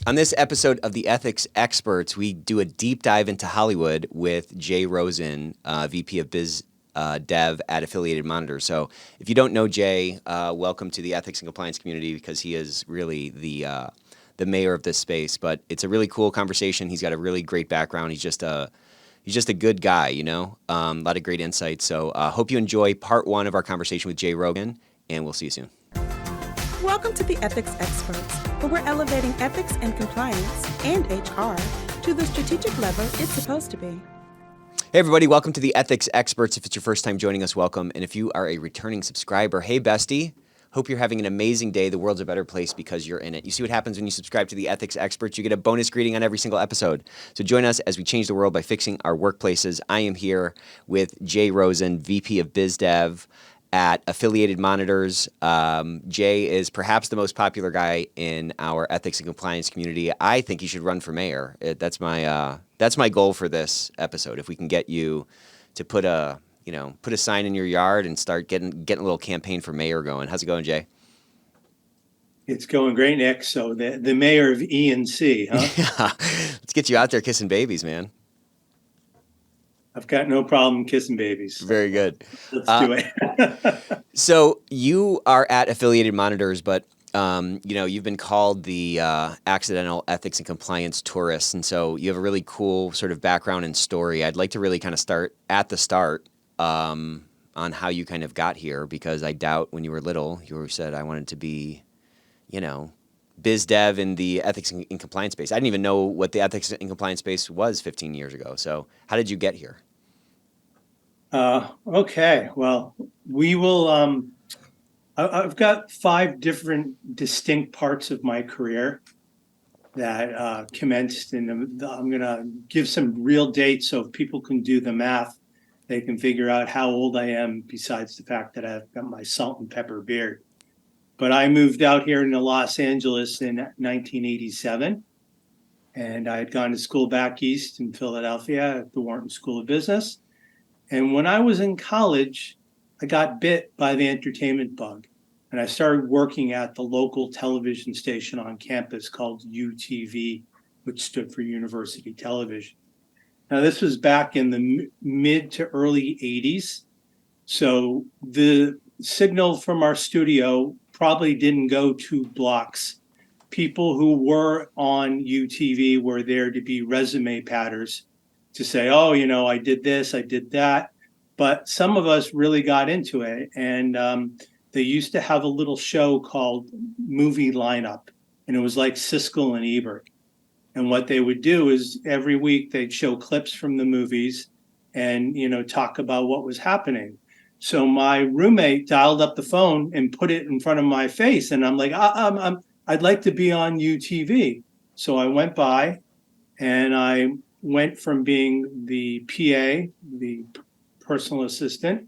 On this episode of The Ethics Experts, we do a deep dive into Hollywood with Jay Rosen, VP of Biz Dev at Affiliated Monitor. So, if you don't know Jay, welcome to the ethics and compliance community because he is really the mayor of this space. But it's a really cool conversation. He's got a really great background. He's just a good guy, a lot of great insights. So, hope you enjoy part one of our conversation with Jay Rogan, and we'll see you soon. Welcome to the Ethics Experts, where we're elevating ethics and compliance and HR to the strategic level it's supposed to be. Hey, everybody, welcome to the Ethics Experts. If it's your first time joining us, welcome. And if you are a returning subscriber, hey, bestie, hope you're having an amazing day. The world's a better place because you're in it. You see what happens when you subscribe to the Ethics Experts? You get a bonus greeting on every single episode. So join us as we change the world by fixing our workplaces. I am here with Jay Rosen, VP of Biz Dev at Affiliated Monitors. Jay is perhaps the most popular guy in our ethics and compliance community. I think he should run for mayor. That's my goal for this episode. If we can get you to put a sign in your yard and start getting a little campaign for mayor going. How's it going, Jay? It's going great, Nick. So the mayor of E and C, huh? Yeah. Let's get you out there kissing babies, man. I've got no problem kissing babies. Very good. Let's do it. So you are at Affiliated Monitors, but you've been called the accidental ethics and compliance tourist, and so you have a really cool sort of background and story. I'd like to really kind of start at the start on how you kind of got here, because I doubt when you were little you said I wanted to be, biz dev in the ethics and compliance space. I didn't even know what the ethics and compliance space was 15 years ago. So how did you get here? Okay. Well, we will. I've got 5 different distinct parts of my career that commenced, and I'm going to give some real dates so if people can do the math, they can figure out how old I am, besides the fact that I've got my salt and pepper beard. But I moved out here into Los Angeles in 1987, and I had gone to school back east in Philadelphia at the Wharton School of Business. And when I was in college, I got bit by the entertainment bug, and I started working at the local television station on campus called UTV, which stood for University Television. Now, this was back in the mid to early 80s. So the signal from our studio probably didn't go 2 blocks. People who were on UTV were there to be resume patters, to say, oh, I did this, I did that. But some of us really got into it. And they used to have a little show called Movie Lineup. And it was like Siskel and Ebert. And what they would do is every week they'd show clips from the movies and, talk about what was happening. So my roommate dialed up the phone and put it in front of my face. And I'm like, I'd like to be on UTV. So I went by and I went from being the PA, the personal assistant,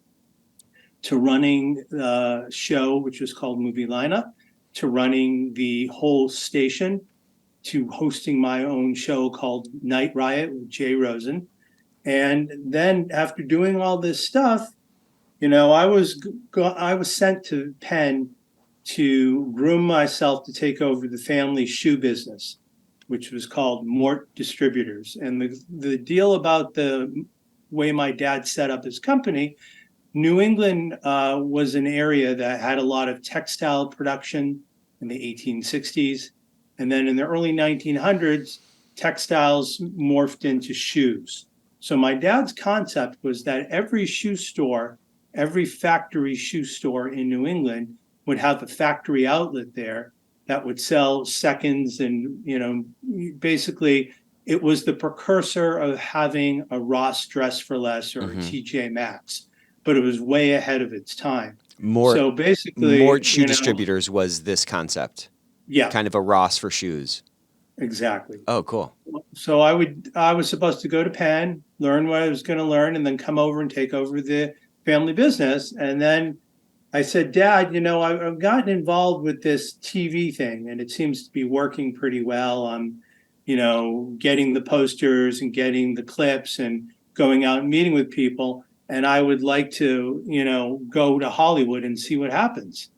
to running the show, which was called Movie Lineup, to running the whole station, to hosting my own show called Night Riot with Jay Rosen. And then after doing all this stuff, I was sent to Penn to groom myself to take over the family shoe business, which was called Mort Distributors. And the deal about the way my dad set up his company, New England was an area that had a lot of textile production in the 1860s. And then in the early 1900s, textiles morphed into shoes. So my dad's concept was that every factory shoe store in New England would have a factory outlet there that would sell seconds. And, basically it was the precursor of having a Ross Dress for Less or a TJ Maxx, but it was way ahead of its time. So basically, Mort Shoe Distributors was this concept. Yeah. Kind of a Ross for shoes. Exactly. Oh, cool. So I was supposed to go to Penn, learn what I was going to learn, and then come over and take over the family business. And then I said, Dad, I've gotten involved with this TV thing, and it seems to be working pretty well. I'm, getting the posters and getting the clips and going out and meeting with people. And I would like to, go to Hollywood and see what happens.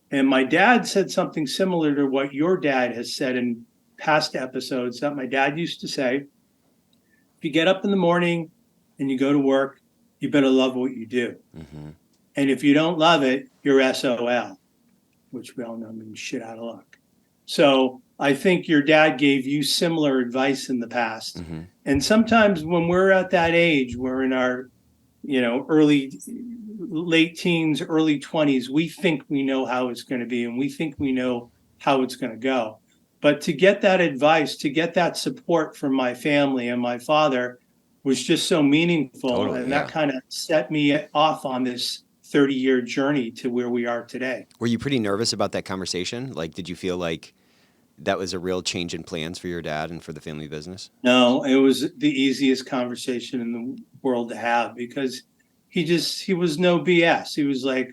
And my dad said something similar to what your dad has said. And past episodes that my dad used to say, if you get up in the morning and you go to work, you better love what you do. Mm-hmm. And if you don't love it, you're SOL, which we all know means shit out of luck. So I think your dad gave you similar advice in the past. Mm-hmm. And sometimes when we're at that age, we're in our, late teens, early 20s, we think we know how it's going to be and we think we know how it's going to go. But to get that advice, to get that support from my family and my father was just so meaningful. Totally, and yeah. that kind of set me off on this 30-year journey to where we are today. Were you pretty nervous about that conversation? Like, did you feel like that was a real change in plans for your dad and for the family business? No, it was the easiest conversation in the world to have because he was no BS. He was like,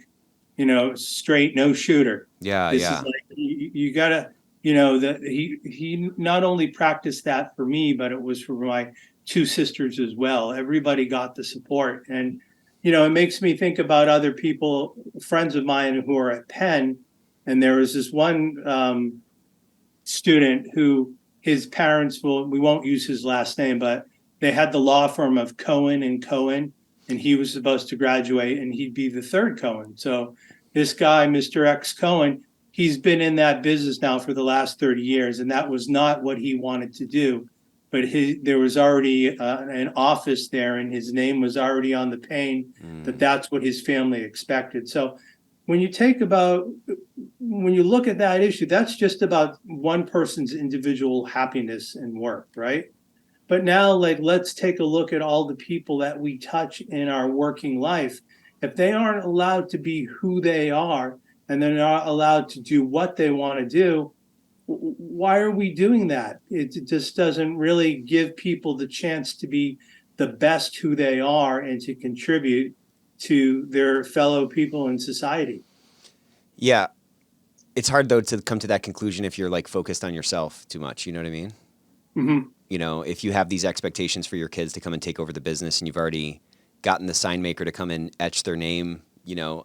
straight, no shooter. Yeah, This yeah. is like, you gotta, that he not only practiced that for me, but it was for my two sisters as well. Everybody got the support. And, it makes me think about other people, friends of mine who are at Penn. And there was this one student who his parents we won't use his last name, but they had the law firm of Cohen and Cohen, and he was supposed to graduate and he'd be the third Cohen. So this guy, Mr. X Cohen, he's been in that business now for the last 30 years, and that was not what he wanted to do. But there was already an office there, and his name was already on the pane, that that's what his family expected. So when you look at that issue, that's just about one person's individual happiness and work, right? But now, let's take a look at all the people that we touch in our working life. If they aren't allowed to be who they are, and they're not allowed to do what they want to do, why are we doing that? It just doesn't really give people the chance to be the best who they are and to contribute to their fellow people in society. Yeah. It's hard, though, to come to that conclusion if you're focused on yourself too much. You know what I mean? Mm-hmm. If you have these expectations for your kids to come and take over the business and you've already gotten the sign maker to come and etch their name,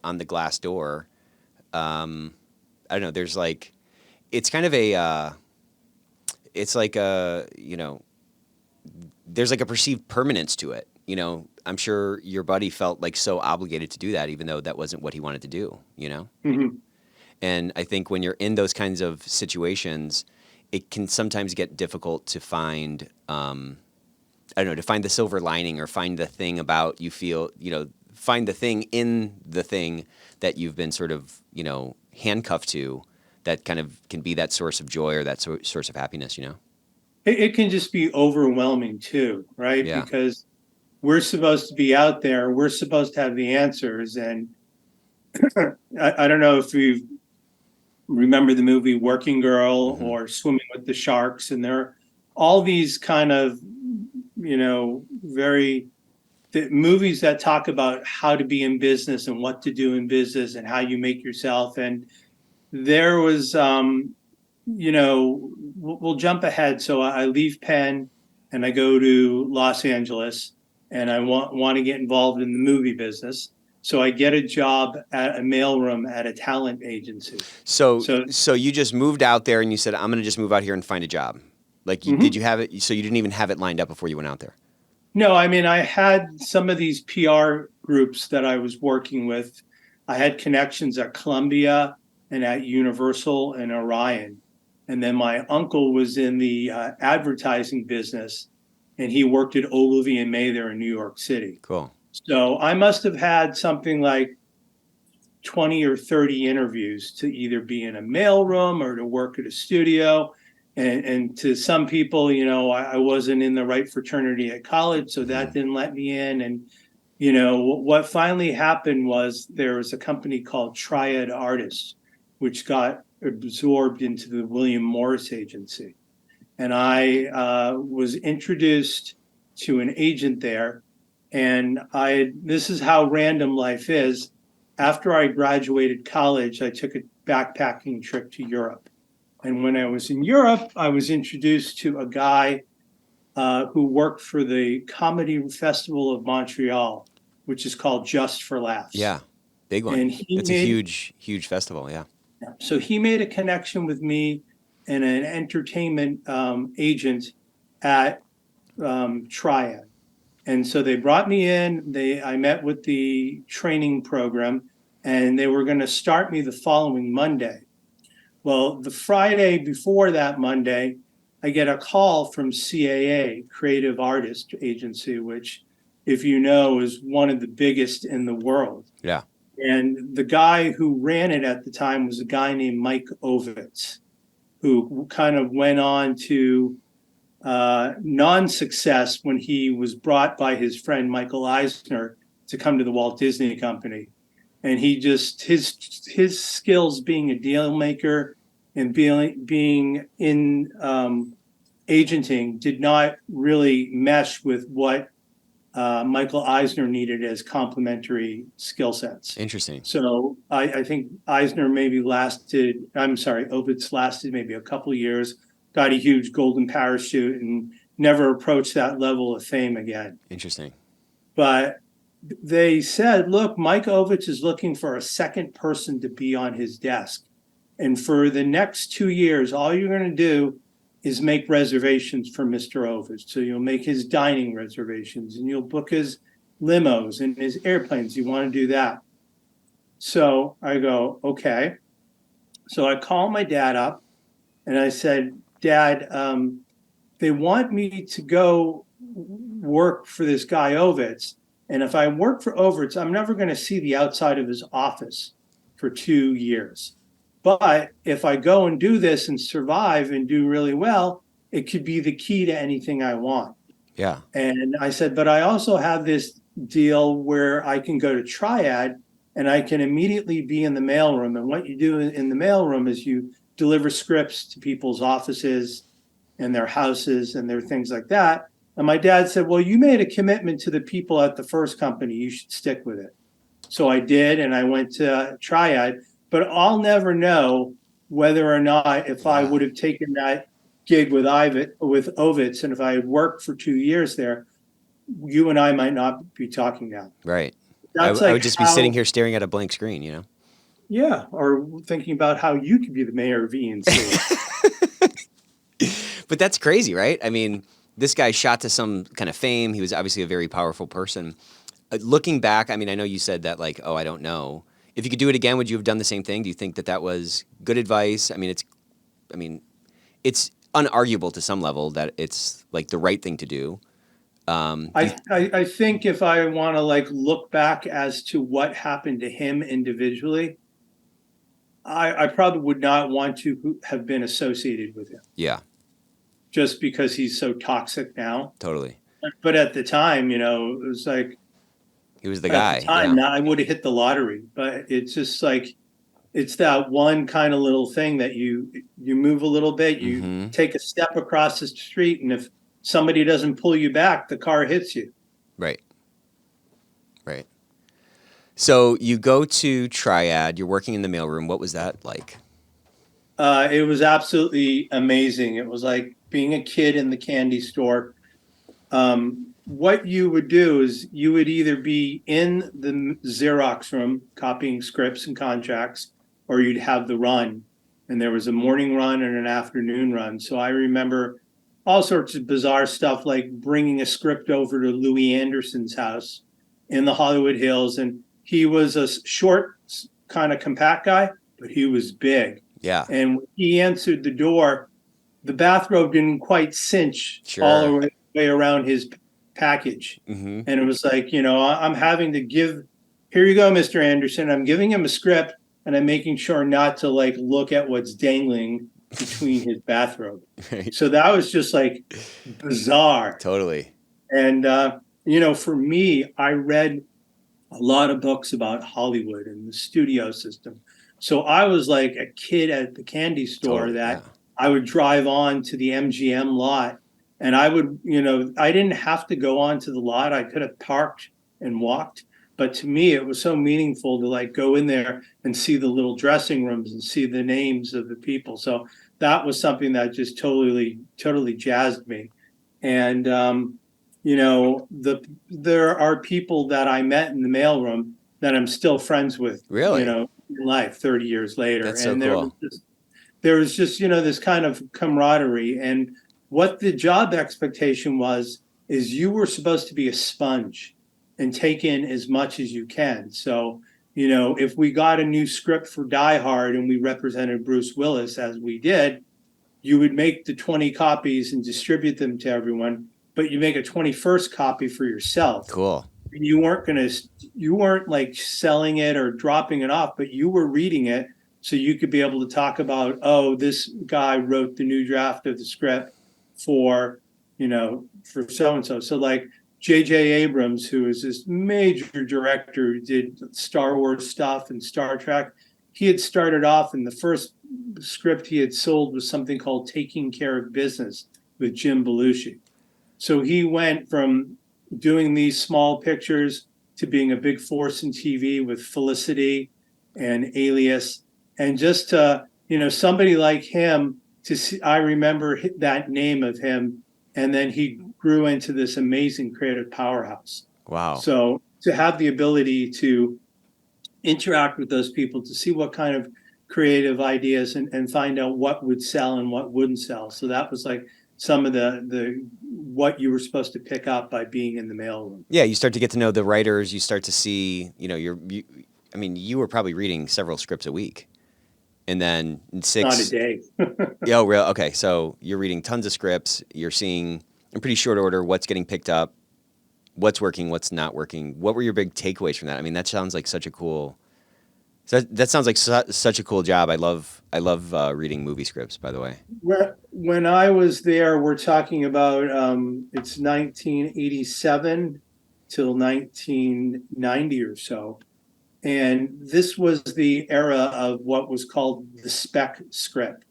on the glass door, I don't know, there's it's kind of it's like there's a perceived permanence to it. I'm sure your buddy felt so obligated to do that, even though that wasn't what he wanted to do, Mm-hmm. And I think when you're in those kinds of situations, it can sometimes get difficult to find, to find the silver lining or find the thing about find the thing in the thing that you've been sort of, handcuffed to that kind of can be that source of joy or that source of happiness, It can just be overwhelming too, right? Yeah. Because we're supposed to be out there, we're supposed to have the answers. And I don't know if you remember the movie Working Girl Mm-hmm. or Swimming with the Sharks. And there are all these kind of, the movies that talk about how to be in business and what to do in business and how you make yourself. And there was, we'll jump ahead. So I leave Penn and I go to Los Angeles and I want to get involved in the movie business. So I get a job at a mailroom at a talent agency. So you just moved out there and you said, I'm going to just move out here and find a job. Did you have it? So you didn't even have it lined up before you went out there? No, I mean, I had some of these PR groups that I was working with. I had connections at Columbia and at Universal and Orion. And then my uncle was in the advertising business, and he worked at Ogilvy and Mather in New York City. Cool. So I must have had something like 20 or 30 interviews to either be in a mailroom or to work at a studio. And to some people, I wasn't in the right fraternity at college, so that didn't let me in. And, what finally happened was there was a company called Triad Artists, which got absorbed into the William Morris Agency. And I was introduced to an agent there. And this is how random life is. After I graduated college, I took a backpacking trip to Europe. And when I was in Europe, I was introduced to a guy who worked for the Comedy Festival of Montreal, which is called Just for Laughs. Yeah, big one. And It's a huge, huge festival, yeah. So he made a connection with me and an entertainment agent at Triad. And so they brought me in. I met with the training program, and they were going to start me the following Monday. Well, the Friday before that Monday, I get a call from CAA, Creative Artist Agency, which, if you know, is one of the biggest in the world. Yeah. And the guy who ran it at the time was a guy named Mike Ovitz, who kind of went on to non-success when he was brought by his friend Michael Eisner to come to the Walt Disney Company. And he just, his skills being a deal maker and being in agenting did not really mesh with what Michael Eisner needed as complementary skill sets. Interesting. So I think Ovitz lasted maybe a couple of years, got a huge golden parachute, and never approached that level of fame again. Interesting. But they said, look, Mike Ovitz is looking for a second person to be on his desk. And for the next 2 years, all you're going to do is make reservations for Mr. Ovitz. So you'll make his dining reservations, and you'll book his limos and his airplanes. You want to do that. So I go, okay. So I call my dad up and I said, Dad, they want me to go work for this guy Ovitz. And if I work for Ovitz, I'm never going to see the outside of his office for 2 years. But if I go and do this and survive and do really well, it could be the key to anything I want. Yeah. And I said, but I also have this deal where I can go to Triad and I can immediately be in the mailroom. And what you do in the mailroom is you deliver scripts to people's offices and their houses and their things like that. And my dad said, well, you made a commitment to the people at the first company. You should stick with it. So I did, and I went to Triad. But I'll never know whether or not if I would have taken that gig with Ovitz, and if I had worked for 2 years there, you and I might not be talking now. Right. That's I would just be sitting here staring at a blank screen, you know? Yeah, or thinking about how you could be the mayor of ENC. But that's crazy, right? I mean, this guy shot to some kind of fame. He was obviously a very powerful person. Looking back, I mean, I know you said that, like, oh, I don't know. If you could do it again, would you have done the same thing? Do you think that was good advice? I mean, it's unarguable to some level that it's like the right thing to do. I think if I want to look back as to what happened to him individually, I probably would not want to have been associated with him. Yeah. Just because he's so toxic now. Totally. But at the time, it was like, he was the guy. At the time, I would have hit the lottery. But it's just like, it's that one kind of little thing that you move a little bit, you take a step across the street, and if somebody doesn't pull you back, the car hits you. Right. Right. So you go to Triad, you're working in the mailroom. What was that like? It was absolutely amazing. It was like being a kid in the candy store. What you would do is you would either be in the Xerox room copying scripts and contracts, or you'd have the run. And there was a morning run and an afternoon run. So I remember all sorts of bizarre stuff, like bringing a script over to Louis Anderson's house in the Hollywood Hills. And he was a short, kind of compact guy, but he was big. Yeah. And when he answered the door, the bathrobe didn't quite cinch all the way around his package. Mm-hmm. And it was like, I'm having to here you go, Mr. Anderson. I'm giving him a script, and I'm making sure not to look at what's dangling between his bathrobe. Right. So that was just bizarre. Totally. And, for me, I read a lot of books about Hollywood and the studio system. So I was like a kid at the candy store I would drive on to the MGM lot, and I would, I didn't have to go on to the lot. I could have parked and walked. But to me, it was so meaningful to go in there and see the little dressing rooms and see the names of the people. So that was something that just totally jazzed me. And, there are people that I met in the mailroom that I'm still friends with, really? In life 30 years later. That's so cool. there was just, this kind of camaraderie. And what the job expectation was is you were supposed to be a sponge and take in as much as you can. So, if we got a new script for Die Hard and we represented Bruce Willis as we did, you would make the 20 copies and distribute them to everyone, but you make a 21st copy for yourself. Cool. You weren't like selling it or dropping it off, but you were reading it so you could be able to talk about, oh, this guy wrote the new draft of the script for, for so-and-so. So like J.J. Abrams, who is this major director who did Star Wars stuff and Star Trek, he had started off, and the first script he had sold was something called Taking Care of Business with Jim Belushi. So he went from doing these small pictures to being a big force in TV with Felicity and Alias. And just to, somebody like him, to see, I remember that name of him, and then he grew into this amazing creative powerhouse. Wow. So to have the ability to interact with those people, to see what kind of creative ideas and find out what would sell and what wouldn't sell. So that was like some of the what you were supposed to pick up by being in the mailroom. Yeah, you start to get to know the writers. You start to see, you were probably reading several scripts a week, and then Not a day. Oh, real? Okay, so you're reading tons of scripts. You're seeing in pretty short order what's getting picked up, what's working, what's not working. What were your big takeaways from that? I mean, that sounds like such a cool. That sounds like such a cool job. I love reading movie scripts, by the way. When I was there, we're talking about it's 1987 till 1990 or so. And this was the era of what was called the spec script.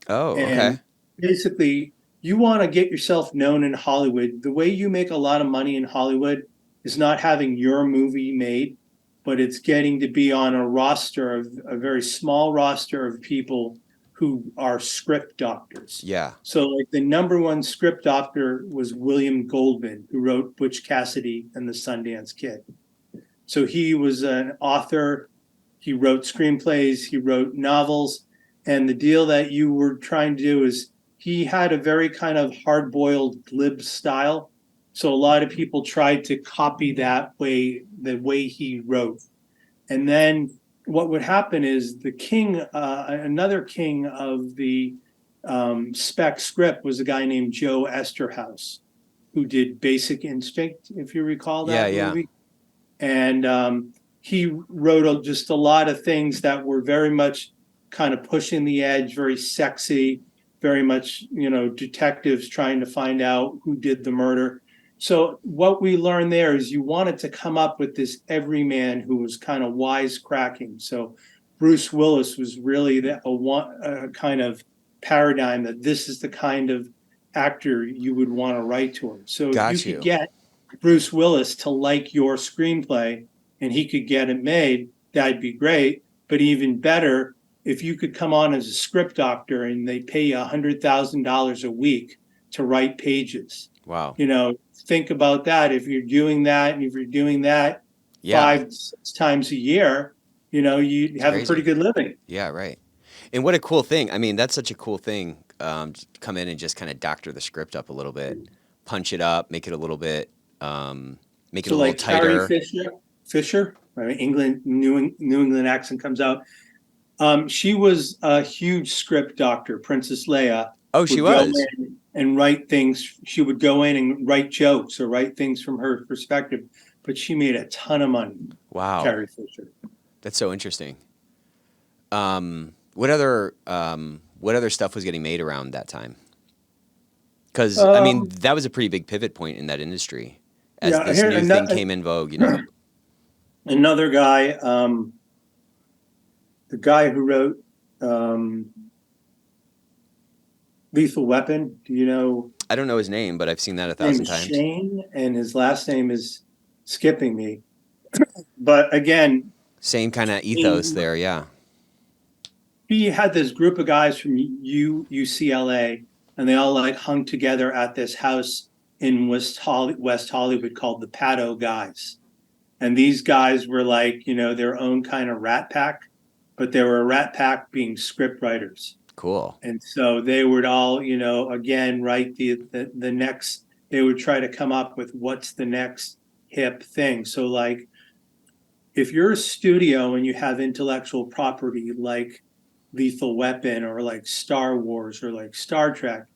Oh, okay. And basically, you want to get yourself known in Hollywood. The way you make a lot of money in Hollywood is not having your movie made, but it's getting to be on a very small roster of people who are script doctors. Yeah. So like the number one script doctor was William Goldman, who wrote Butch Cassidy and the Sundance Kid. So he was an author. He wrote screenplays, he wrote novels. And the deal that you were trying to do is he had a very kind of hard-boiled, glib style. So a lot of people tried to copy the way he wrote. And then what would happen is the king, another king of the spec script was a guy named Joe Esterhaus, who did Basic Instinct, if you recall that movie. Yeah. And he wrote just a lot of things that were very much kind of pushing the edge, very sexy, very much, detectives trying to find out who did the murder. So what we learned there is you wanted to come up with this everyman who was kind of wisecracking. So Bruce Willis was really a kind of paradigm that this is the kind of actor you would want to write to him. So if you could get Bruce Willis to like your screenplay and he could get it made, that'd be great. But even better, if you could come on as a script doctor and they pay you $100,000 a week to write pages. Wow. Think about that. If you're doing that and if you're doing that 5-6 times a year, you have a pretty good living. Yeah, right. And what a cool thing. I mean, that's such a cool thing. Come in and just kind of doctor the script up a little bit, punch it up, make it a little bit, make it a little tighter. Carrie Fisher, England, New England accent comes out. She was a huge script doctor, Princess Leia. Oh, she was. And write things. She would go in and write jokes or write things from her perspective. But she made a ton of money. Wow. Carrie Fisher. That's so interesting. What other stuff was getting made around that time? Because that was a pretty big pivot point in that industry as this new thing came in vogue. Another guy, the guy who wrote Lethal Weapon. Do you know? I don't know his name, but I've seen that 1,000 times. Shane, and his last name is skipping me. But again, same kind of ethos there, yeah. He had this group of guys from UCLA, and they all hung together at this house in West Hollywood called the Pato Guys. And these guys were their own kind of rat pack, but they were a rat pack being script writers. Cool. And so they would all, again, write the next, they would try to come up with what's the next hip thing. So like, if you're a studio and you have intellectual property like Lethal Weapon or like Star Wars or like Star Trek,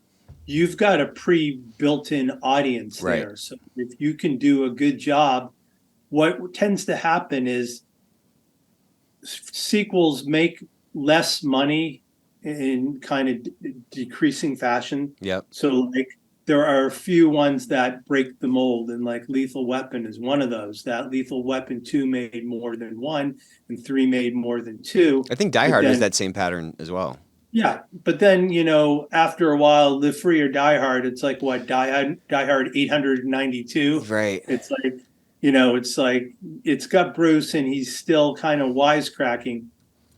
you've got a pre-built-in audience Right. there. So if you can do a good job, what tends to happen is sequels make less money in kind of decreasing fashion. Yep. So like there are a few ones that break the mold, and like Lethal Weapon is one of those. That Lethal Weapon 2 made more than 1 and 3 made more than 2. I think Die But Hard has then, that same pattern as well. yeah, but then after a while, Live Free or Die Hard, it's like what, Die Hard 892. Right. It's like it's like it's got Bruce and he's still kind of wisecracking.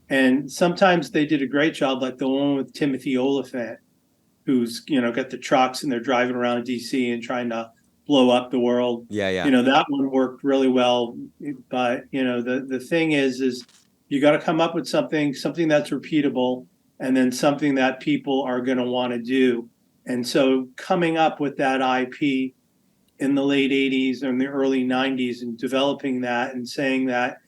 And sometimes they did a great job, like the one with Timothy Oliphant, who's got the trucks and they're driving around DC and trying to blow up the world. Yeah, yeah. That one worked really well. But the thing is you got to come up with something that's repeatable, and then something that people are going to want to do. And so coming up with that IP in the late 80s and the early 90s and developing that and saying that,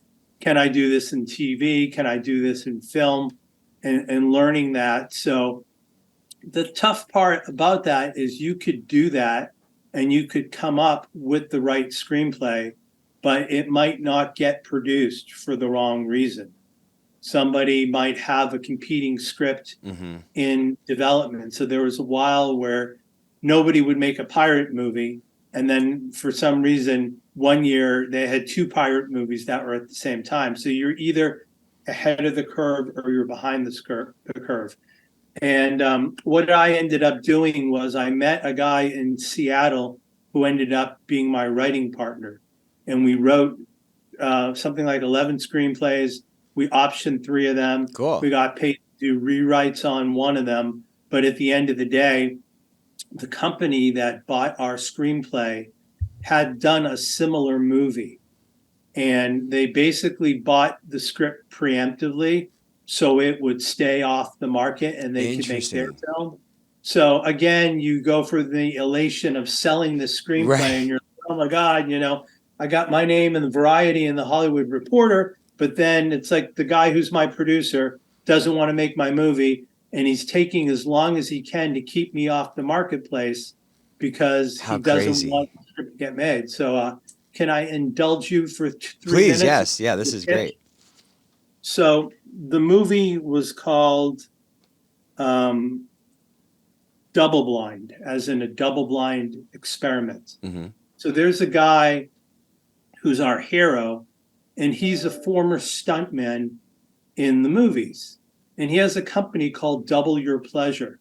can I do this in TV? Can I do this in film? And learning that. So the tough part about that is you could do that and you could come up with the right screenplay, but it might not get produced for the wrong reason. Somebody might have a competing script in development. So there was a while where nobody would make a pirate movie. And then for some reason, one year they had 2 pirate movies that were at the same time. So you're either ahead of the curve or you're behind the curve. And what I ended up doing was I met a guy in Seattle who ended up being my writing partner. And we wrote something like 11 screenplays. We optioned 3 of them. Cool. We got paid to do rewrites on 1 of them. But at the end of the day, the company that bought our screenplay had done a similar movie. And they basically bought the script preemptively so it would stay off the market and they could make their film. So again, you go for the elation of selling the screenplay, right. And you're like, oh my God, I got my name in the Variety and the Hollywood Reporter, but then it's like the guy who's my producer doesn't want to make my movie, and he's taking as long as he can to keep me off the marketplace because he doesn't want the script to get made. So can I indulge you for 3 minutes? Please, yes. Yeah, this is great. So the movie was called Double Blind, as in a double-blind experiment. Mm-hmm. So there's a guy who's our hero, and he's a former stuntman in the movies. And he has a company called Double Your Pleasure.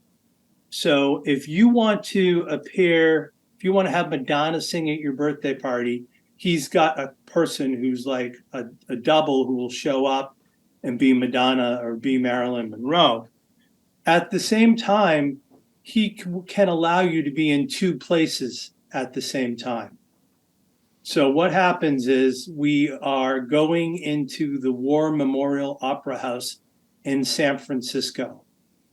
So if you want to appear, if you want to have Madonna sing at your birthday party, he's got a person who's like a double who will show up and be Madonna or be Marilyn Monroe. At the same time, he can allow you to be in 2 places at the same time. So what happens is we are going into the War Memorial Opera House in San Francisco,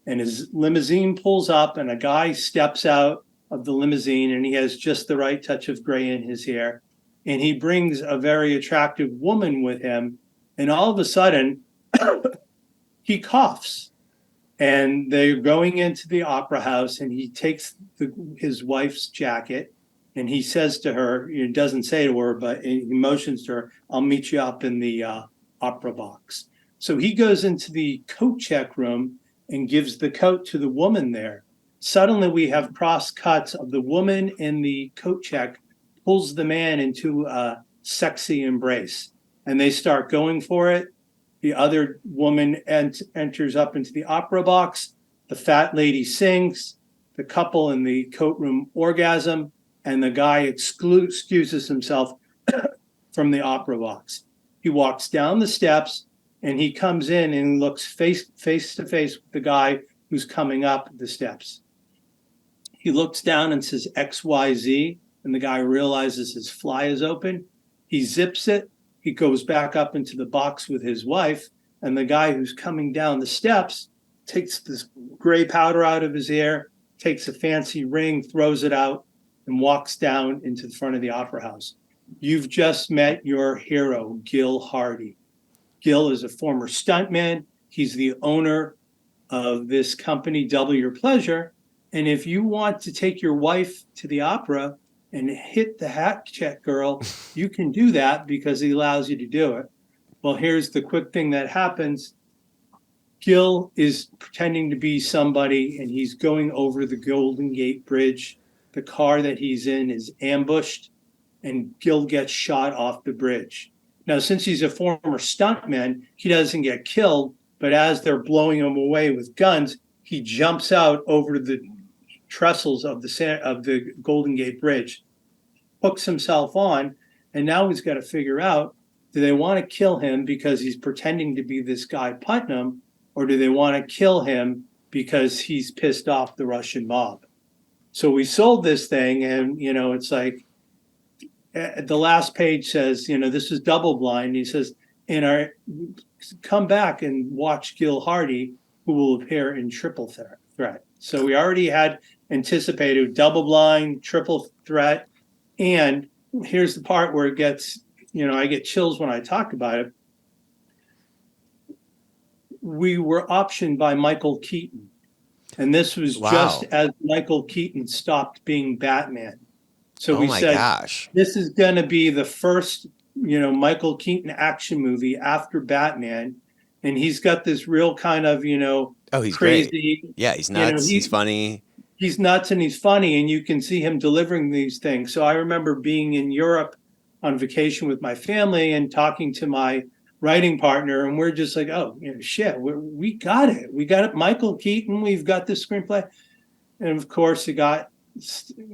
and his limousine pulls up and a guy steps out of the limousine and he has just the right touch of gray in his hair. And he brings a very attractive woman with him. And all of a sudden he coughs, and they're going into the opera house and he takes his wife's jacket and he says to her, he doesn't say to her, but he motions to her, I'll meet you up in the opera box. So he goes into the coat check room and gives the coat to the woman there. Suddenly we have cross cuts of the woman in the coat check pulls the man into a sexy embrace, and they start going for it. The other woman enters up into the opera box. The fat lady sings. The couple in the coat room orgasm, and the guy excuses himself from the opera box. He walks down the steps, and he comes in and looks face to face with the guy who's coming up the steps. He looks down and says XYZ, and the guy realizes his fly is open. He zips it. He goes back up into the box with his wife, and the guy who's coming down the steps takes this gray powder out of his hair, takes a fancy ring, throws it out, and walks down into the front of the opera house. You've just met your hero, Gil Hardy. Gil is a former stuntman. He's the owner of this company, Double Your Pleasure. And if you want to take your wife to the opera and hit the hat check girl, you can do that because he allows you to do it. Well, here's the quick thing that happens. Gil is pretending to be somebody, and he's going over the Golden Gate Bridge. The car that he's in is ambushed, and Gil gets shot off the bridge. Now, since he's a former stuntman, he doesn't get killed, but as they're blowing him away with guns, he jumps out over the trestles of the Golden Gate Bridge, hooks himself on, and now he's got to figure out, do they want to kill him because he's pretending to be this guy Putnam, or do they want to kill him because he's pissed off the Russian mob? So we sold this thing, and, it's like, the last page says, this is double blind. He says, come back and watch Gil Hardy, who will appear in Triple Threat. So we already had anticipated double blind, triple threat. And here's the part where it gets, I get chills when I talk about it. We were optioned by Michael Keaton. And this was just as Michael Keaton stopped being Batman. So we said, gosh, this is going to be the first, Michael Keaton action movie after Batman. And he's got this real kind of, he's crazy. Great. Yeah, he's nuts. He's funny. He's nuts and he's funny. And you can see him delivering these things. So I remember being in Europe on vacation with my family and talking to my writing partner. And we're just like, oh, shit, we got it. We got it. Michael Keaton, we've got this screenplay. And of course, it got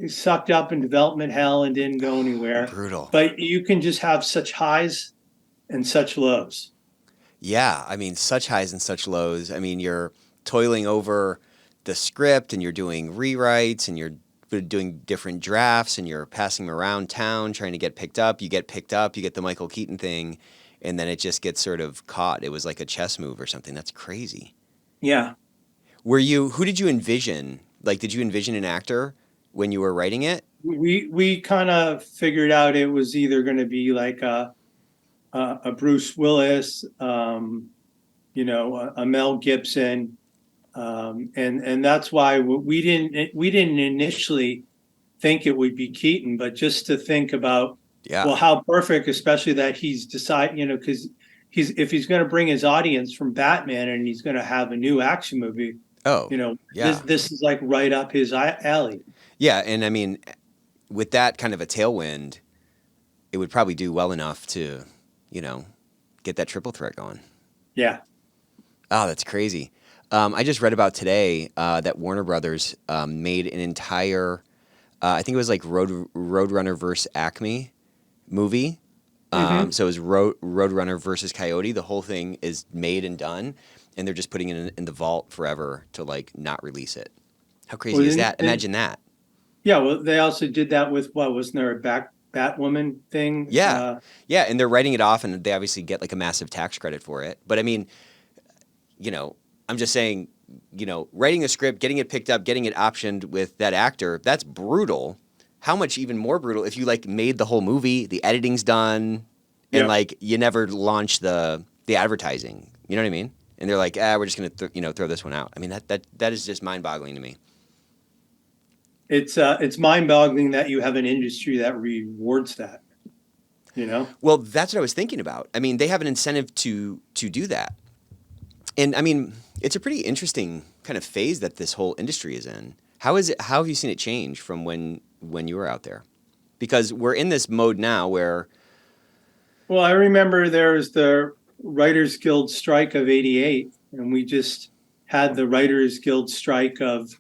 sucked up in development hell and didn't go anywhere. Brutal. But you can just have such highs and such lows. Yeah, I mean, such highs and such lows. I mean, you're toiling over the script and you're doing rewrites and you're doing different drafts and you're passing them around town trying to get picked up. You get picked up, you get the Michael Keaton thing, and then it just gets sort of caught. It was like a chess move or something. That's crazy. Yeah. Who did you envision? Like, did you envision an actor when you were writing it? We kind of figured out it was either going to be like a Bruce Willis, a Mel Gibson, and that's why we didn't initially think it would be Keaton, but just to think about, well, how perfect, especially that he's decided, because if he's going to bring his audience from Batman and he's going to have a new action movie. This is like right up his alley. Yeah, and I mean, with that kind of a tailwind, it would probably do well enough to, get that triple threat going. Yeah. Oh, that's crazy. I just read about today that Warner Brothers made an entire, I think it was like Roadrunner versus Acme movie. So it was Roadrunner versus Coyote. The whole thing is made and done. And they're just putting it in the vault forever to like not release it. How crazy is that? Imagine that. Yeah, well, they also did that with wasn't there a Batwoman thing? Yeah, and they're writing it off, and they obviously get like a massive tax credit for it. But I mean, I'm just saying, writing a script, getting it picked up, getting it optioned with that actor, that's brutal. How much even more brutal if you like made the whole movie, the editing's done, and like you never launched the advertising. You know what I mean? And they're like, we're just going to throw this one out. I mean, that is just mind-boggling to me. It's mind-boggling that you have an industry that rewards that. Well, that's what I was thinking about. I mean, they have an incentive to do that, and I mean, it's a pretty interesting kind of phase that this whole industry is in. How have you seen it change from when you were out there? Because we're in this mode now where. Well, I remember there was the Writers Guild strike of '88, and we just had the Writers Guild strike of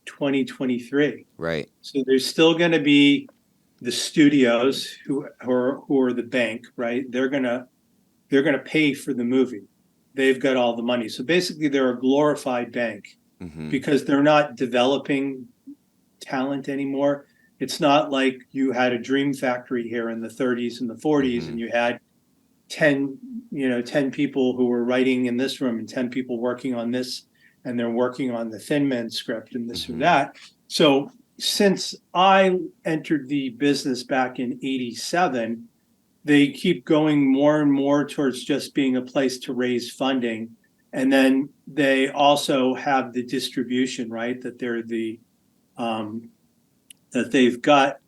2023. Right. So there's still going to be the studios who are the bank, right? They're gonna pay for the movie. They've got all the money. So basically, they're a glorified bank because they're not developing talent anymore. It's not like you had a dream factory here in the 30s and the 40s, and you had 10 people who were writing in this room and 10 people working on this and they're working on the Thin Man script and this or Mhm. that. So since I entered the business back in '87, they keep going more and more towards just being a place to raise funding. And then they also have the distribution, right? Um, that they've got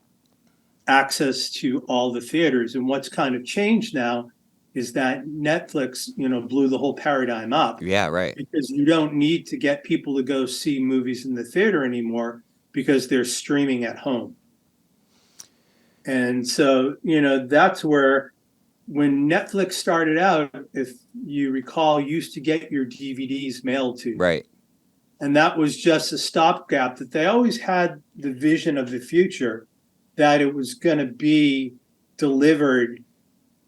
access to all the theaters. And what's kind of changed now is that Netflix, blew the whole paradigm up, Yeah, right. because you don't need to get people to go see movies in the theater anymore because they're streaming at home. And so, that's where, when Netflix started out, if you recall, used to get your DVDs mailed to you. Right. And that was just a stopgap, that they always had the vision of the future, that it was going to be delivered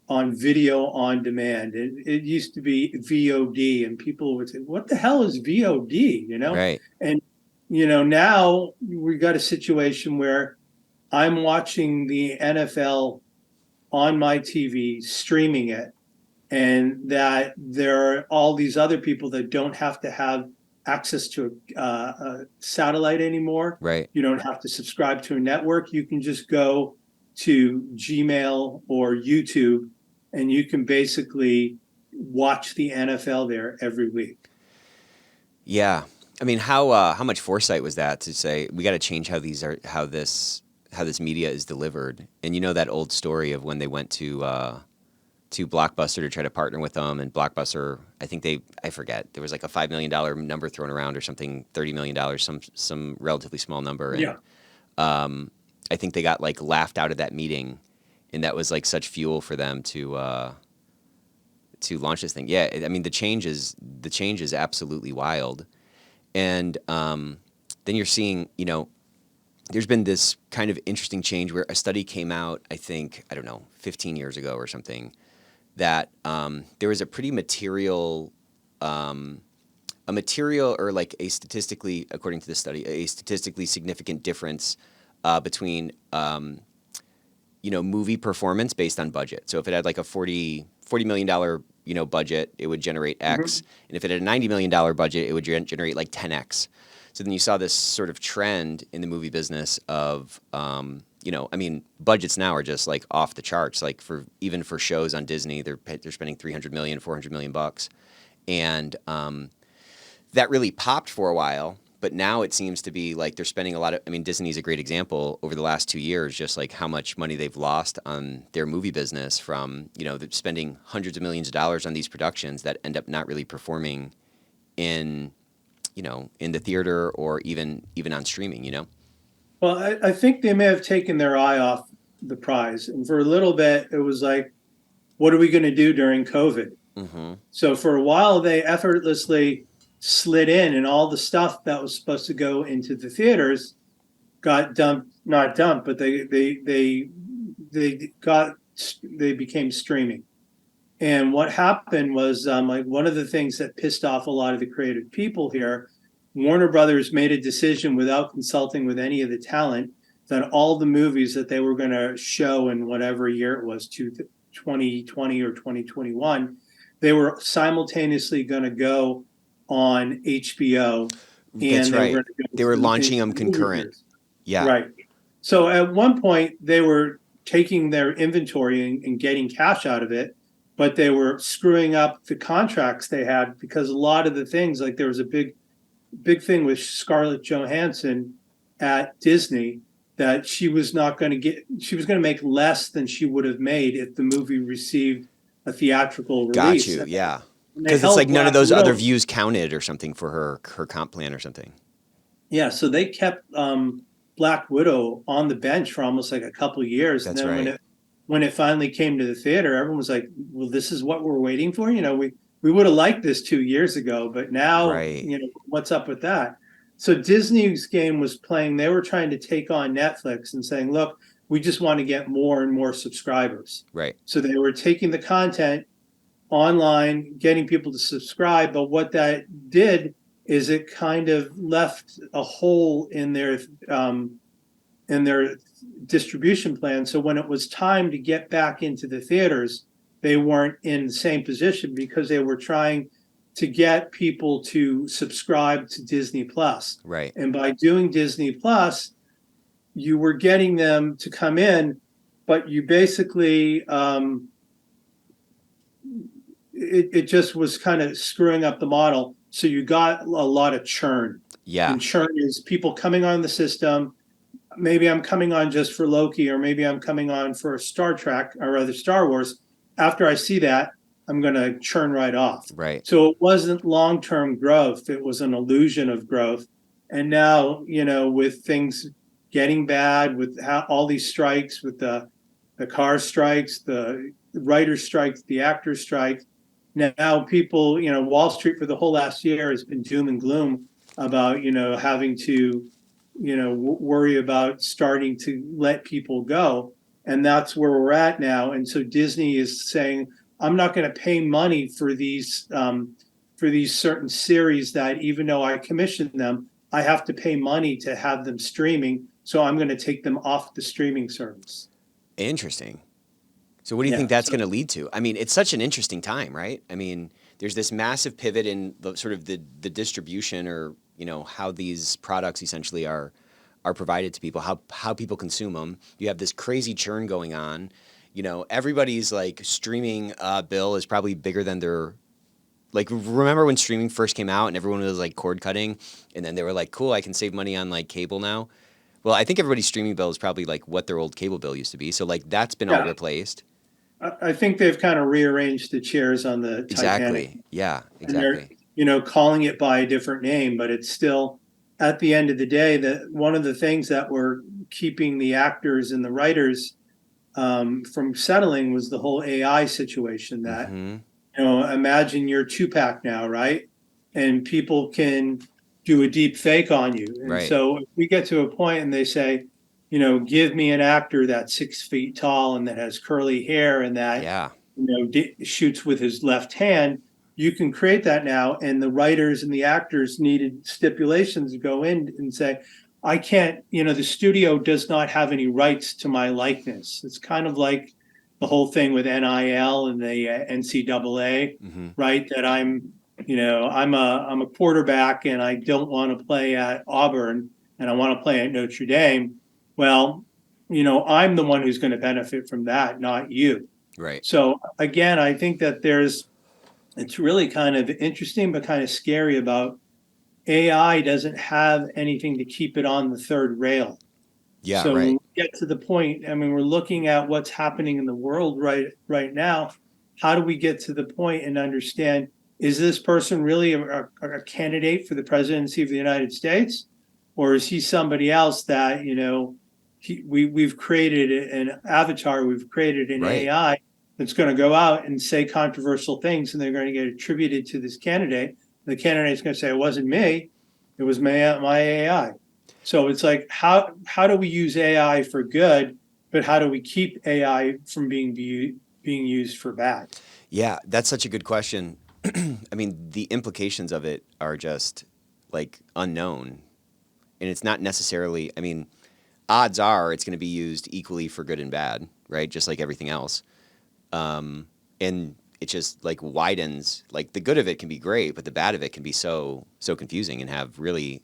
on video on demand. It used to be VOD, and people would say, what the hell is VOD? Right. And, now we got a situation where I'm watching the NFL on my TV, streaming it, and that there are all these other people that don't have to have access to a satellite anymore. Right. You don't have to subscribe to a network. You can just go to Gmail or YouTube, and you can basically watch the NFL there every week. Yeah. I mean, how much foresight was that to say we got to change how this media is delivered? And that old story of when they went to Blockbuster to try to partner with them, and Blockbuster, I forget, there was like a $5 million number thrown around or something, $30 million, some relatively small number, and Yeah. I think they got like laughed out of that meeting, and that was like such fuel for them to launch this thing. Yeah, I mean the change is absolutely wild, and then you're seeing there's been this kind of interesting change where a study came out, I think, I don't know, 15 years ago or something, that there was a pretty material, or like a statistically, according to the study, a statistically significant difference between, movie performance based on budget. So if it had like a $40 million, budget, it would generate X. Mhm. And if it had a $90 million budget, it would generate like 10X. So then you saw this sort of trend in the movie business of, I mean, budgets now are just like off the charts. Like even for shows on Disney, they're spending 300 million, 400 million bucks, and that really popped for a while. But now it seems to be like they're spending a lot of. I mean, Disney's a great example over the last 2 years, just like how much money they've lost on their movie business from they're spending hundreds of millions of dollars on these productions that end up not really performing in in the theater or even on streaming. Well, I think they may have taken their eye off the prize. And for a little bit, it was like, what are we going to do during COVID? Mm-hmm. So for a while, they effortlessly slid in, and all the stuff that was supposed to go into the theaters got dumped, not dumped, but they became streaming. And what happened was, like, one of the things that pissed off a lot of the creative people here, Warner Brothers made a decision without consulting with any of the talent, that all the movies that they were going to show in whatever year it was, 2020 or 2021, they were simultaneously going to go on HBO, That's and right. going to go They were launching them movie concurrent. theaters. Yeah. Right. So at one point, they were taking their inventory and getting cash out of it, but they were screwing up the contracts they had, because a lot of the things, like there was a big thing with Scarlett Johansson at Disney, that she was going to make less than she would have made if the movie received a theatrical Got release. you. Yeah. And they Because it's held like none of Black those other Widow. views counted or something for her comp plan or something. Yeah, so they kept Black Widow on the bench for almost like a couple of years. That's And then right. when it finally came to the theater, everyone was like, well, this is what we're waiting for. We would have liked this 2 years ago, but now, Right. what's up with that? So Disney's game was playing, they were trying to take on Netflix and saying, look, we just want to get more and more subscribers. Right. So they were taking the content online, getting people to subscribe. But what that did is it kind of left a hole in their distribution plan. So when it was time to get back into the theaters, they weren't in the same position, because they were trying to get people to subscribe to Disney Plus. Right. And by doing Disney Plus, you were getting them to come in, but you basically it just was kind of screwing up the model. So you got a lot of churn. Yeah. And churn is people coming on the system. Maybe I'm coming on just for Loki, or maybe I'm coming on for Star Trek, or rather Star Wars. After I see that, I'm going to churn right off. Right. So it wasn't long-term growth. It was an illusion of growth. And now, with things getting bad, with all these strikes, with the car strikes, the writer strikes, the actor strikes, now people, Wall Street for the whole last year has been doom and gloom about, having to, worry about starting to let people go. And that's where we're at now. And so Disney is saying, I'm not going to pay money for these certain series that, even though I commission them, I have to pay money to have them streaming. So I'm going to take them off the streaming service. Interesting. So what do you think that's going to lead to? I mean, it's such an interesting time, right? I mean, there's this massive pivot in the sort of the distribution, or, how these products essentially are provided to people, how people consume them. You have this crazy churn going on. Everybody's like streaming bill is probably bigger than their, like, remember when streaming first came out and everyone was like cord cutting, and then they were like, cool, I can save money on like cable now. Well, I think everybody's streaming bill is probably like what their old cable bill used to be. So like that's been all replaced. I think they've kind of rearranged the chairs on the Exactly. Titanic. Yeah, exactly. And they're, calling it by a different name, but it's still, at the end of the day, that one of the things that were keeping the actors and the writers from settling was the whole AI situation. That imagine you're Tupac now, right? And people can do a deep fake on you. And so if we get to a point and they say, give me an actor that's 6 feet tall and that has curly hair and that shoots with his left hand, you can create that now. And the writers and the actors needed stipulations to go in and say, I can't, the studio does not have any rights to my likeness. It's kind of like the whole thing with NIL and the NCAA, right? That I'm a quarterback and I don't want to play at Auburn and I want to play at Notre Dame. Well, I'm the one who's going to benefit from that, not you. Right. So again, I think that it's really kind of interesting, but kind of scary about AI doesn't have anything to keep it on the third rail. Yeah. So right. when we get to the point, I mean, we're looking at what's happening in the world right now. How do we get to the point and understand, is this person really a candidate for the presidency of the United States? Or is he somebody else that, we've created an avatar, we've created an AI that's going to go out and say controversial things, and they're going to get attributed to this candidate. The candidate's going to say, it wasn't me, it was my AI. So it's like, how do we use AI for good, but how do we keep AI from being used for bad? Yeah, that's such a good question. I mean, the implications of it are just like unknown. And it's not necessarily, I mean, odds are it's going to be used equally for good and bad, right? Just like everything else. And it just like widens, like the good of it can be great, but the bad of it can be so confusing and have really,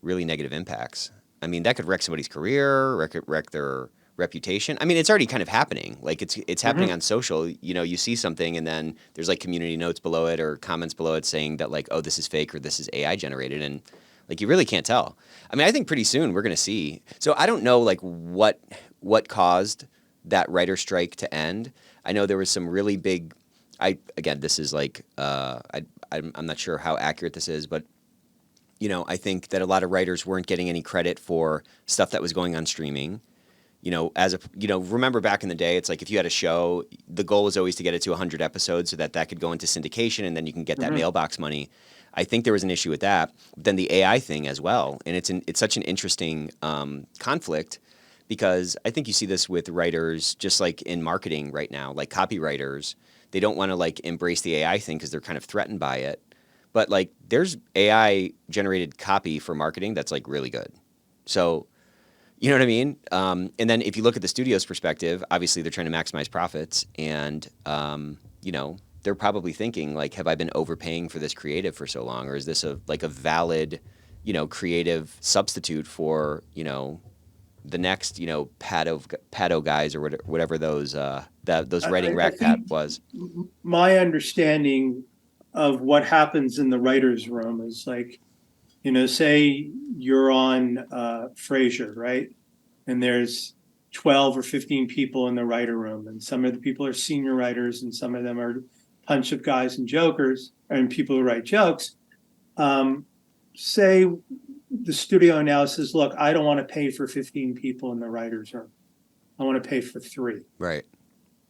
really negative impacts. I mean, that could wreck somebody's career, wreck their reputation. I mean, it's already kind of happening. Like it's happening on social. You see something and then there's like community notes below it or comments below it saying that like, oh, this is fake or this is AI generated. And like, you really can't tell. I mean, I think pretty soon we're going to see. So I don't know like what caused that writer strike to end. I know there was some really big, again, this is like, I'm not sure how accurate this is, but I think that a lot of writers weren't getting any credit for stuff that was going on streaming. Remember back in the day, it's like if you had a show, the goal was always to get it to 100 episodes so that could go into syndication and then you can get that mailbox money. I think there was an issue with that. But then the AI thing as well, and it's such an interesting conflict because I think you see this with writers just like in marketing right now, like copywriters. They don't want to like embrace the AI thing because they're kind of threatened by it. But like there's AI generated copy for marketing that's like really good. So you know what I mean? And then if you look at the studio's perspective, obviously they're trying to maximize profits and, they're probably thinking like, have I been overpaying for this creative for so long, or is this a valid, creative substitute for, the next, Pato guys or whatever those writing I rack pat think was. my understanding of what happens in the writer's room is like, say you're on Frasier, right? And there's 12 or 15 people in the writer room, and some of the people are senior writers, and some of them are a bunch of guys and jokers and people who write jokes. Say the studio now says, look, I don't want to pay for 15 people in the writer's room. I want to pay for 3. Right.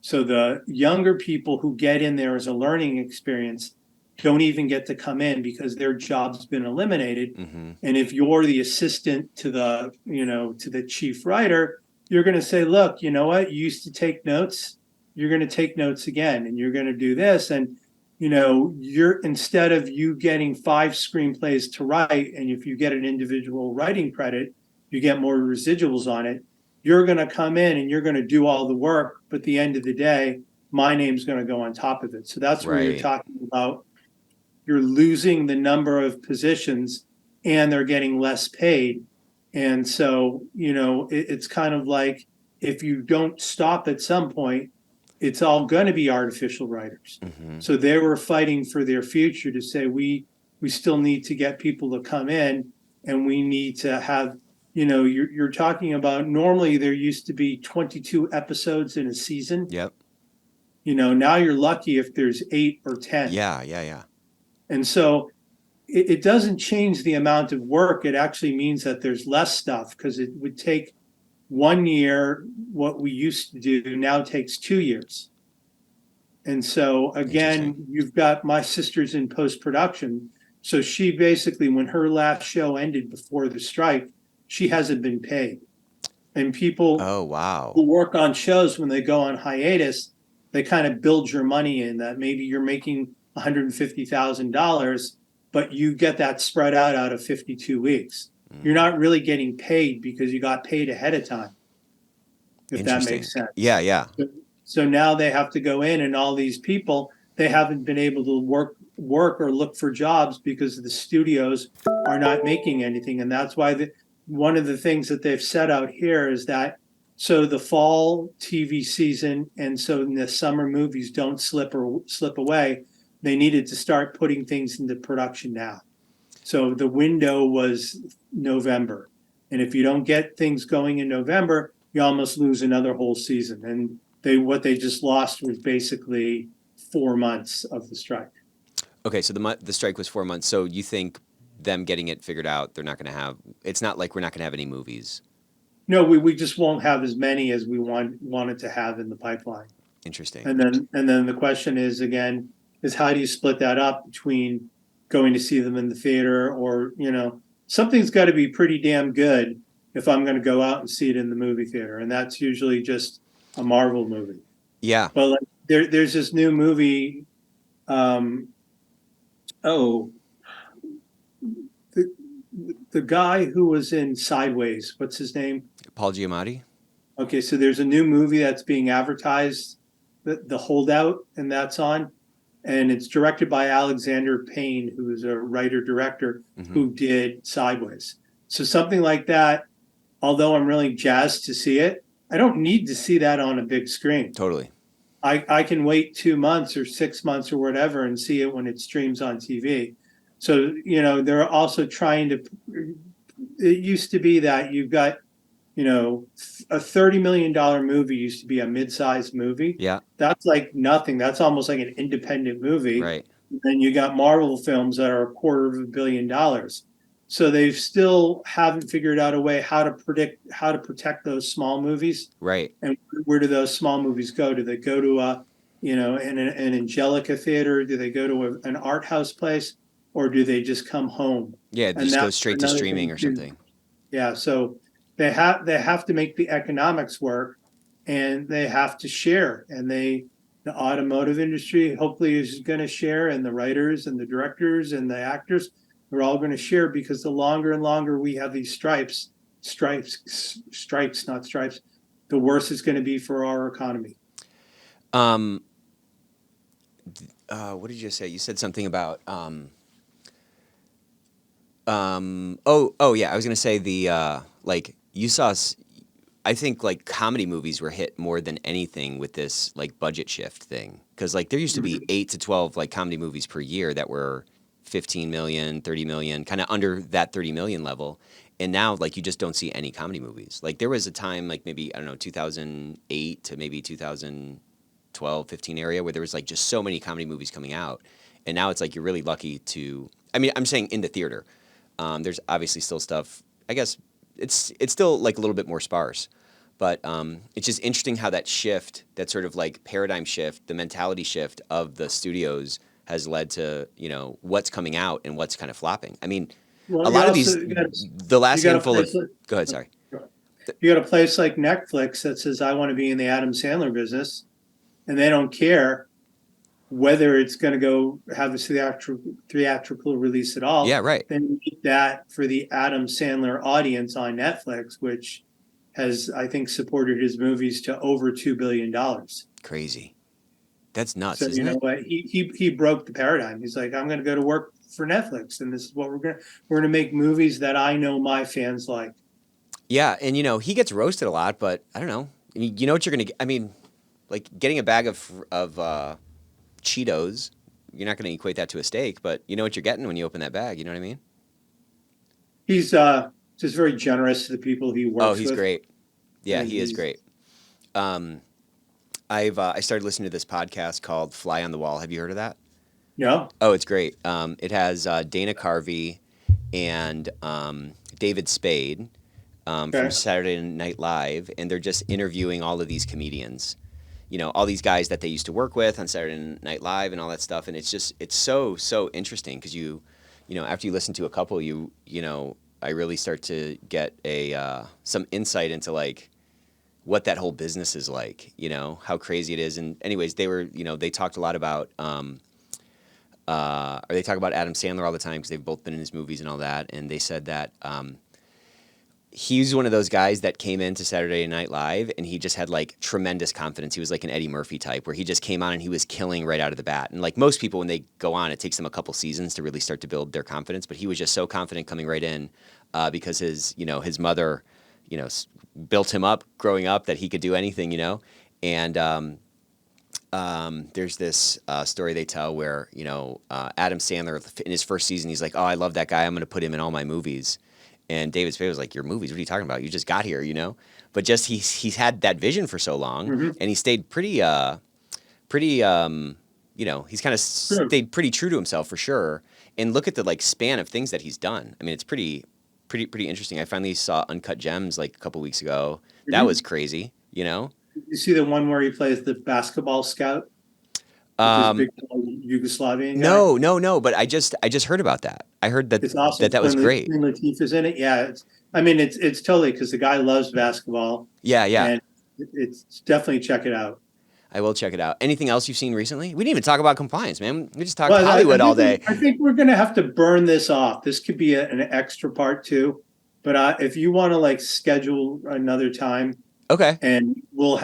So the younger people who get in there as a learning experience don't even get to come in because their job's been eliminated. Mm-hmm. And if you're the assistant to the chief writer, you're going to say, look, you know what? You used to take notes. You're going to take notes again, and you're going to do this. And, you're, instead of you getting 5 screenplays to write, and if you get an individual writing credit, you get more residuals on it. You're going to come in and you're going to do all the work. But at the end of the day, my name's going to go on top of it. So that's where you're talking about. You're losing the number of positions and they're getting less paid. And so, it's kind of like if you don't stop at some point, it's all going to be artificial writers. Mm-hmm. So they were fighting for their future to say, we still need to get people to come in, and we need to have, you're talking about, normally there used to be 22 episodes in a season. Yep. Now you're lucky if there's 8 or 10. Yeah. And so it doesn't change the amount of work. It actually means that there's less stuff, because it would take 1 year what we used to do now takes 2 years. And so again, you've got, my sister's in post-production. So she basically, when her last show ended before the strike, she hasn't been paid. And people who work on shows, when they go on hiatus, they kind of build your money in that maybe you're making $150,000, but you get that spread out of 52 weeks. You're not really getting paid because you got paid ahead of time, if that makes sense. Yeah. So now they have to go in, and all these people, they haven't been able to work or look for jobs because the studios are not making anything. And that's why one of the things that they've set out here is that so the fall TV season and so in the summer movies don't slip away, they needed to start putting things into production now. So the window was November. And if you don't get things going in November, you almost lose another whole season. And what they just lost was basically 4 months of the strike. Okay, so the strike was 4 months. So you think them getting it figured out, they're not going to have, it's not like we're not going to have any movies. No, we just won't have as many as we wanted to have in the pipeline. Interesting. And then the question is, again, is how do you split that up between going to see them in the theater, or, something's got to be pretty damn good if I'm going to go out and see it in the movie theater. And that's usually just a Marvel movie. Yeah. Well, like, there's this new movie. The guy who was in Sideways, what's his name? Paul Giamatti. Okay, so there's a new movie that's being advertised, The Holdout, and that's on. And it's directed by Alexander Payne, who is a writer-director who did Sideways. So something like that, although I'm really jazzed to see it, I don't need to see that on a big screen. Totally. I can wait 2 months or 6 months or whatever and see it when it streams on TV. So, they're also trying to, it used to be that you've got, a $30 million movie used to be a mid-sized movie. Yeah. That's like nothing. That's almost like an independent movie. Right. And then you got Marvel films that are $250 million. So they still haven't figured out a way how to protect those small movies. Right. And where do those small movies go? Do they go to an Angelica theater? Do they go to an art house place, or do they just come home? Yeah, they just go straight to streaming or something. Yeah, so they have to make the economics work, and they have to share. And the automotive industry hopefully is going to share, and the writers and the directors and the actors, they're all going to share, because the longer and longer we have these strikes, not stripes, the worse it's going to be for our economy. what did you say? You said something about yeah, I was gonna say like you saw I think like comedy movies were hit more than anything with this like budget shift thing. Because like there used to be 8 to 12 like comedy movies per year that were 15 million, 30 million, kind of under that 30 million level. And now like you just don't see any comedy movies. Like there was a time like maybe, I don't know, 2008 to maybe 2012, 15 area where there was like just so many comedy movies coming out. And now it's like you're really lucky to, I mean, I'm saying in the theater. There's obviously still stuff, I guess it's still like a little bit more sparse. But it's just interesting how that shift, that sort of like paradigm shift, the mentality shift of the studios has led to, what's coming out and what's kind of flopping. I mean, Well, a you lot of also these, the you last got a handful of, place like, go ahead, sorry. you got a place like Netflix that says I want to be in the Adam Sandler business, and they don't care whether it's going to go have a theatrical release at all. Yeah, right. Then you need that for the Adam Sandler audience on Netflix, which has, I think, supported his movies to over $2 billion. Crazy. That's nuts, So you isn't know it? what? He broke the paradigm. He's like, I'm going to go to work for Netflix, and this is what we're going to make movies that I know my fans like. Yeah, and he gets roasted a lot, but I don't know. You know what you're gonna get? I mean, like getting a bag of Cheetos, you're not gonna equate that to a steak, but you know what you're getting when you open that bag. You know what I mean? He's just very generous to the people he Oh, works he's with, great. Yeah, and he is he's great. Um, I started listening to this podcast called Fly on the Wall. Have you heard of that? no, Oh, it's great. It has Dana Carvey and David Spade from okay. Saturday Night Live, and they're just interviewing all of these comedians. All these guys that they used to work with on Saturday Night Live and all that stuff. And it's so interesting because after you listen to a couple, I really start to get some insight into like what that whole business is like, how crazy it is. And anyways, they talked a lot about, or they talk about Adam Sandler all the time because they've both been in his movies and all that. And they said that, he's one of those guys that came into Saturday Night Live and he just had like tremendous confidence. He was like an Eddie Murphy type where he just came on and he was killing right out of the bat. And like most people, when they go on, it takes them a couple seasons to really start to build their confidence. But he was just so confident coming right in because his mother, built him up growing up that he could do anything, And there's this story they tell where, Adam Sandler in his first season, he's like, oh, I love that guy. I'm going to put him in all my movies. And David Spade was like, your movies, what are you talking about? You just got here, But just he's had that vision for so long, Mm-hmm. and he stayed pretty, he's kind of True. stayed pretty true to himself for sure. And look at the like span of things that he's done. I mean, it's pretty interesting. I finally saw Uncut Gems like a couple weeks ago. That Mm-hmm. was crazy, You see the one where he plays the basketball scout with this big Yugoslavian guy? No. But I just heard about that. I heard that It's awesome. that was great. Queen Latifah's in it. Yeah, it's totally because the guy loves basketball, Yeah. and it's definitely check it out. I will check it out. Anything else you've seen recently? We didn't even talk about compliance, man. We just talked Well, Hollywood all day. I think we're going to have to burn this off. This could be an extra part too. But if you want to like schedule another time, Okay. and we'll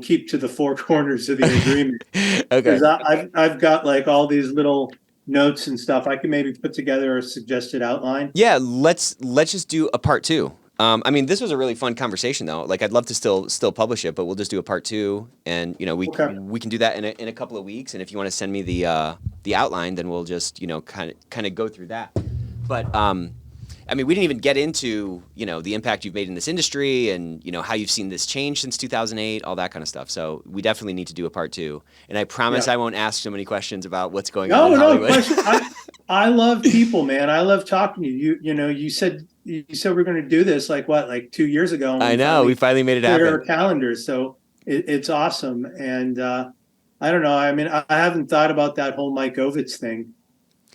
keep to the four corners of the agreement. Okay. Because I've got like all these little notes and stuff. I can maybe put together a suggested outline. Yeah, let's just do a part two. I mean, this was a really fun conversation, though. Like, I'd love to still publish it, but we'll just do a part two, and we can do that in a couple of weeks. And if you want to send me the outline, then we'll just kind of go through that. But I mean, we didn't even get into the impact you've made in this industry, and how you've seen this change since 2008, all that kind of stuff. So we definitely need to do a part two. And I promise I won't ask so many questions about what's going on in Hollywood. I love people, man. I love talking to you. You said we're going to do this like 2 years ago. I know we finally made it happen. Our calendars, so it's awesome. And I don't know. I mean, I haven't thought about that whole Mike Ovitz thing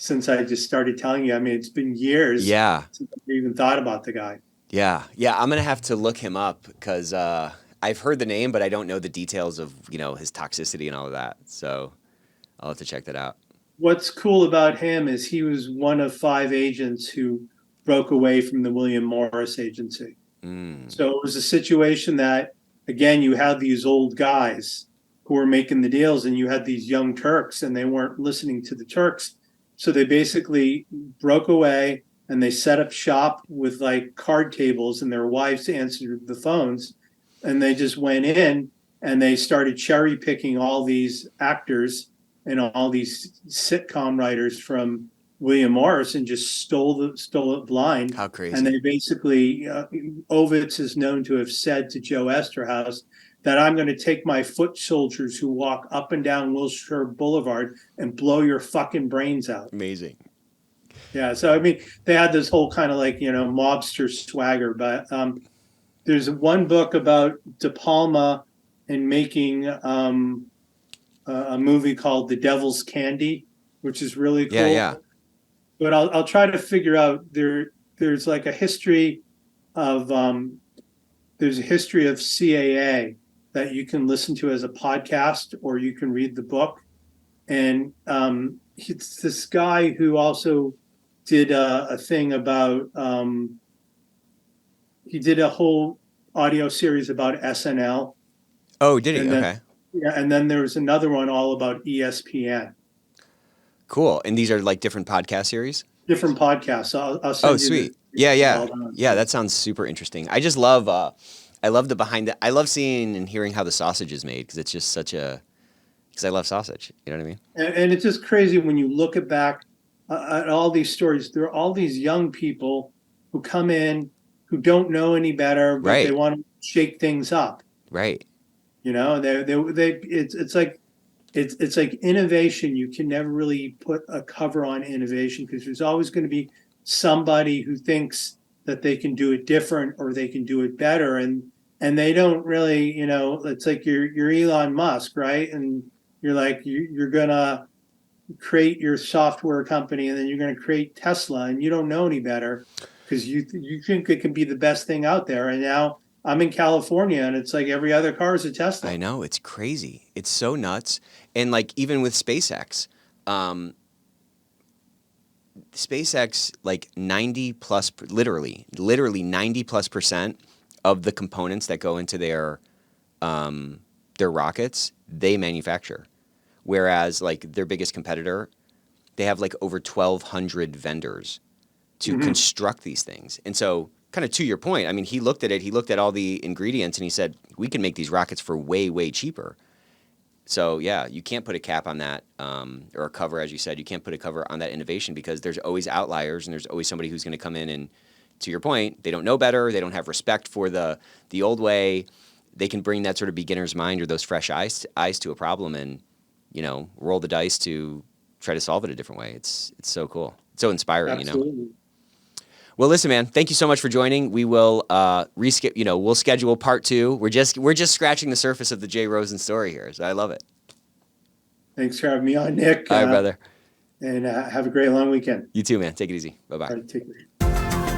since I just started telling you. I mean, it's been years. Yeah. Since I even thought about the guy. Yeah. I'm gonna have to look him up because I've heard the name, but I don't know the details of his toxicity and all of that. So I'll have to check that out. What's cool about him is he was one of 5 agents who broke away from the William Morris agency. So it was a situation that, again, you had these old guys who were making the deals, and you had these young Turks, and they weren't listening to the Turks. So they basically broke away and they set up shop with like card tables, and their wives answered the phones, and they just went in and they started cherry picking all these actors and all these sitcom writers from William Morris and just stole it blind. How crazy. And they basically, Ovitz is known to have said to Joe Esterhaus that I'm going to take my foot soldiers who walk up and down Wilshire Boulevard and blow your fucking brains out. Amazing. Yeah. So, I mean, they had this whole kind of like, mobster swagger, but there's one book about De Palma and making a movie called The Devil's Candy, which is really cool. Yeah. But I'll try to figure out there's like a history of there's a history of CAA that you can listen to as a podcast, or you can read the book. And it's this guy who also did a thing about he did a whole audio series about SNL. Oh, did he? And then, okay. Yeah, and then there was another one all about ESPN. Cool. And these are like different podcast series? Different podcasts. I'll send you sweet. the- Yeah. Yeah, that sounds super interesting. I just love I love the behind the I love seeing and hearing how the sausage is made, because it's just such a because I love sausage. You know what I mean? And it's just crazy when you look back at all these stories. There are all these young people who come in who don't know any better, but Right. they want to shake things up. Right. It's like innovation. You can never really put a cover on innovation, because there's always going to be somebody who thinks that they can do it different or they can do it better, and they don't really. It's like you're Elon Musk, right? And you're like you're gonna create your software company, and then you're gonna create Tesla, and you don't know any better because you think it can be the best thing out there. And now I'm in California, and it's like every other car is a Tesla. I know, it's crazy. It's so nuts. And like even with SpaceX, SpaceX, like 90 plus, literally 90 plus % of the components that go into their rockets, they manufacture. Whereas like their biggest competitor, they have like over 1,200 vendors to construct these things. And so kind of to your point, I mean, he looked at all the ingredients, and he said, we can make these rockets for way, way cheaper. So yeah, you can't put a cap on that, or a cover, as you said. You can't put a cover on that innovation, because there's always outliers, and there's always somebody who's going to come in and, to your point, they don't know better. They don't have respect for the old way. They can bring that sort of beginner's mind or those fresh eyes to a problem, and roll the dice to try to solve it a different way. It's so cool. It's so inspiring. Absolutely. Well, listen, man. Thank you so much for joining. We will we'll schedule part 2. We're just scratching the surface of the Jay Rosen story here, so I love it. Thanks for having me on, Nick. All right, brother. And have a great long weekend. You too, man. Take it easy. Bye bye. All right, take care.